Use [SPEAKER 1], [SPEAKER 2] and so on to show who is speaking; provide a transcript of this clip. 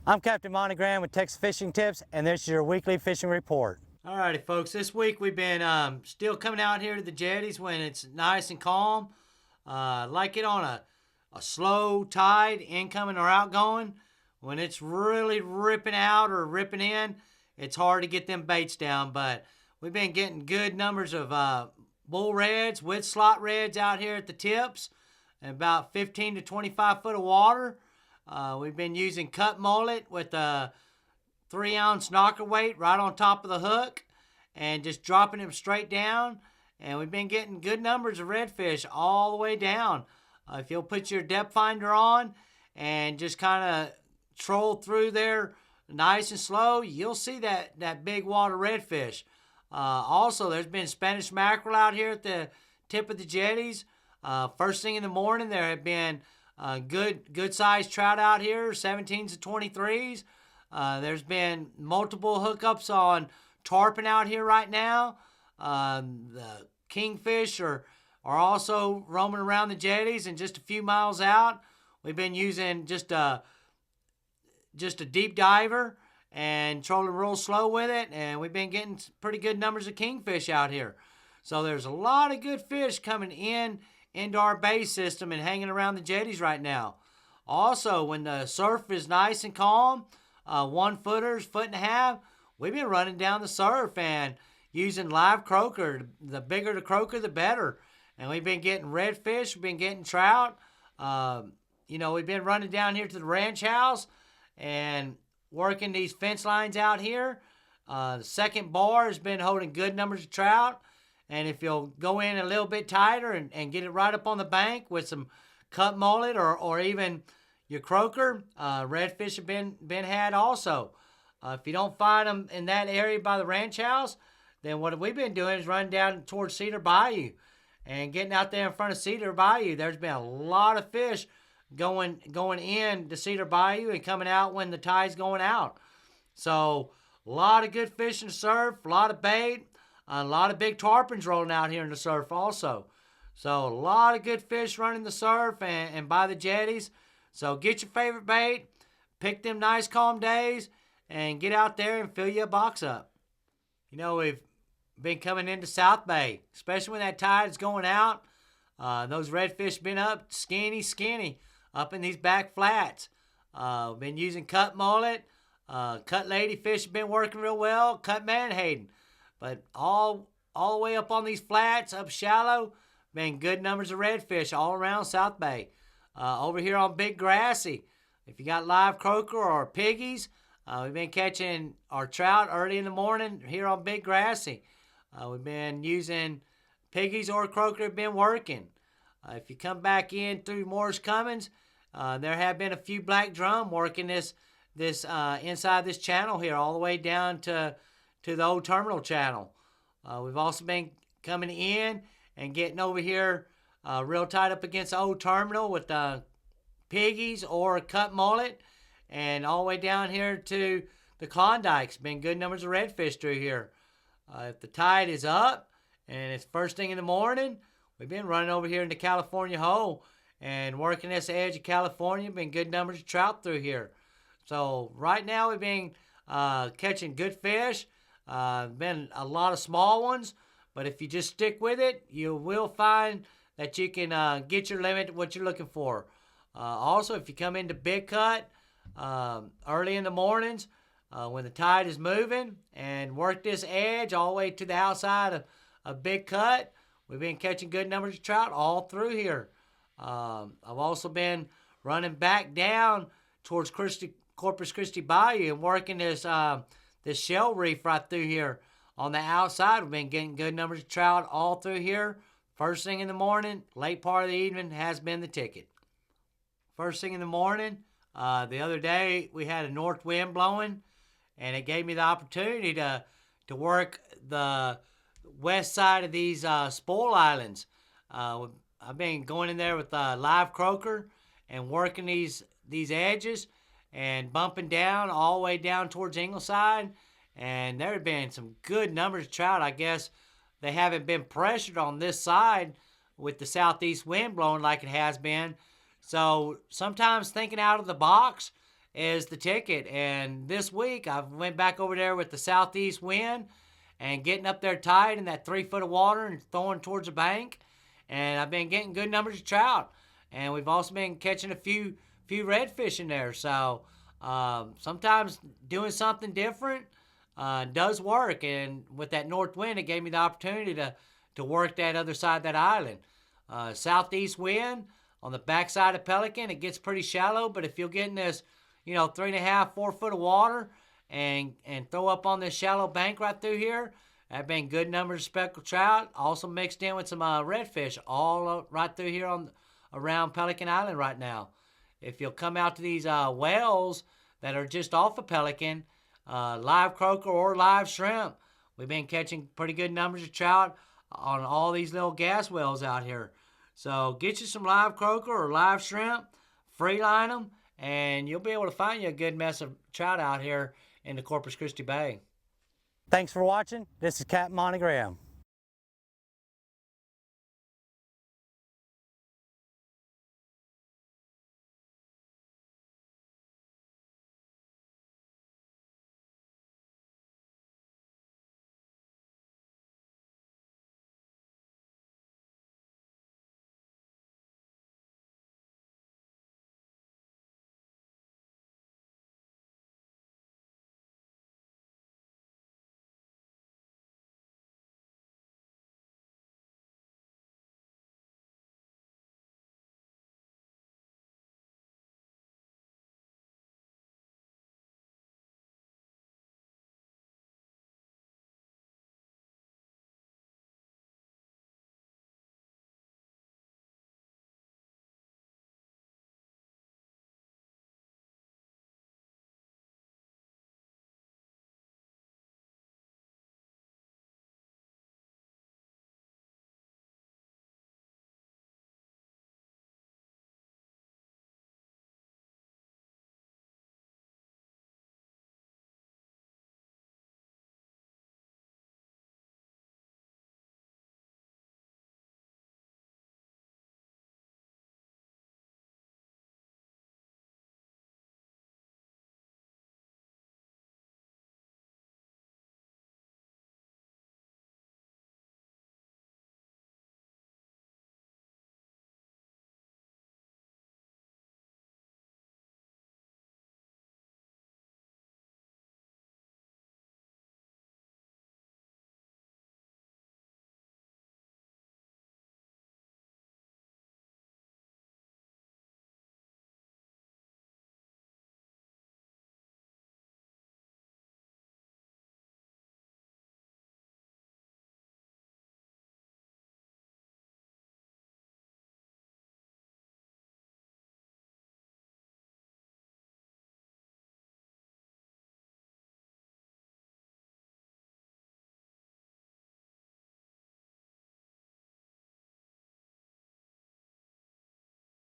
[SPEAKER 1] I'm Captain Monte with Texas Fishing Tips, and this is your weekly fishing report.
[SPEAKER 2] Alrighty, folks. This week we've been still coming out here to the jetties when it's nice and calm. Like it on a slow tide, incoming or outgoing. When it's really ripping out or ripping in, it's hard to get them baits down. But we've been getting good numbers of bull reds with slot reds out here at the tips, and about 15 to 25 foot of water. We've been using cut mullet with a 3-ounce knocker weight right on top of the hook and just dropping them straight down. And we've been getting good numbers of redfish all the way down. If you'll put your depth finder on and just kind of troll through there nice and slow, you'll see that big water redfish. Also, there's been Spanish mackerel out here at the tip of the jetties. First thing in the morning, there have been good sized trout out here, 17s to 23s. There's been multiple hookups on tarpon out here right now. The kingfish are also roaming around the jetties, and just a few miles out, we've been using just a deep diver and trolling real slow with it, and we've been getting pretty good numbers of kingfish out here. So there's a lot of good fish coming into our bay system and hanging around the jetties right now. Also, when the surf is nice and calm, 1-footers, 1.5 foot, we've been running down the surf and using live croaker. The bigger the croaker, the better. And we've been getting redfish, we've been getting trout. We've been running down here to the ranch house and working these fence lines out here. The second bar has been holding good numbers of trout. And if you'll go in a little bit tighter and get it right up on the bank with some cut mullet or even your croaker, redfish have been had also. If you don't find them in that area by the ranch house, then what we've been doing is running down towards Cedar Bayou and getting out there in front of Cedar Bayou. There's been a lot of fish going in to Cedar Bayou and coming out when the tide's going out. So a lot of good fish in the surf, a lot of bait. A lot of big tarpons rolling out here in the surf also. So a lot of good fish running the surf and by the jetties. So get your favorite bait, pick them nice calm days, and get out there and fill your box up. We've been coming into South Bay, especially when that tide is going out. Those redfish been up skinny up in these back flats. Been using cut mullet. Cut ladyfish have been working real well. Cut manhaden. But all the way up on these flats, up shallow, been good numbers of redfish all around South Bay. Over here on Big Grassy, if you got live croaker or piggies, we've been catching our trout early in the morning here on Big Grassy. We've been using piggies or croaker have been working. If you come back in through Morris Cummins, there have been a few black drum working this inside this channel here all the way down to the old terminal channel. We've also been coming in and getting over here real tight up against the old terminal with piggies or cut mullet, and all the way down here to the Klondikes. Been good numbers of redfish through here. If the tide is up and it's first thing in the morning, we've been running over here in the California hole and working this edge of California. Been good numbers of trout through here. So right now we've been catching good fish. Been a lot of small ones, but if you just stick with it, you will find that you can get your limit, what you're looking for. Also, if you come into Big Cut early in the mornings when the tide is moving and work this edge all the way to the outside of Big Cut, we've been catching good numbers of trout all through here. I've also been running back down towards Corpus Christi Bay and working this shell reef right through here on the outside. We've been getting good numbers of trout all through here. First thing in the morning, late part of the evening has been the ticket. First thing in the morning, the other day we had a north wind blowing, and it gave me the opportunity to work the west side of these spoil islands. I've been going in there with live croaker and working these edges and bumping down all the way down towards Ingleside, and there have been some good numbers of trout. I guess they haven't been pressured on this side with the southeast wind blowing like it has been. So sometimes thinking out of the box is the ticket. And this week I went back over there with the southeast wind and getting up there tight in that 3 foot of water and throwing towards the bank. And I've been getting good numbers of trout. And we've also been catching a few redfish in there. So sometimes doing something different does work. And with that north wind, it gave me the opportunity to work that other side of that island. Southeast wind on the backside of Pelican, it gets pretty shallow. But if you're getting this, 3.5, 4 foot of water and throw up on this shallow bank right through here, I've been good numbers of speckled trout, also mixed in with some redfish, all right through here around Pelican Island right now. If you'll come out to these wells that are just off of Pelican, live croaker or live shrimp, we've been catching pretty good numbers of trout on all these little gas wells out here. So get you some live croaker or live shrimp, free line them, and you'll be able to find you a good mess of trout out here in the Corpus Christi Bay.
[SPEAKER 1] Thanks for watching. This is Capt Monte.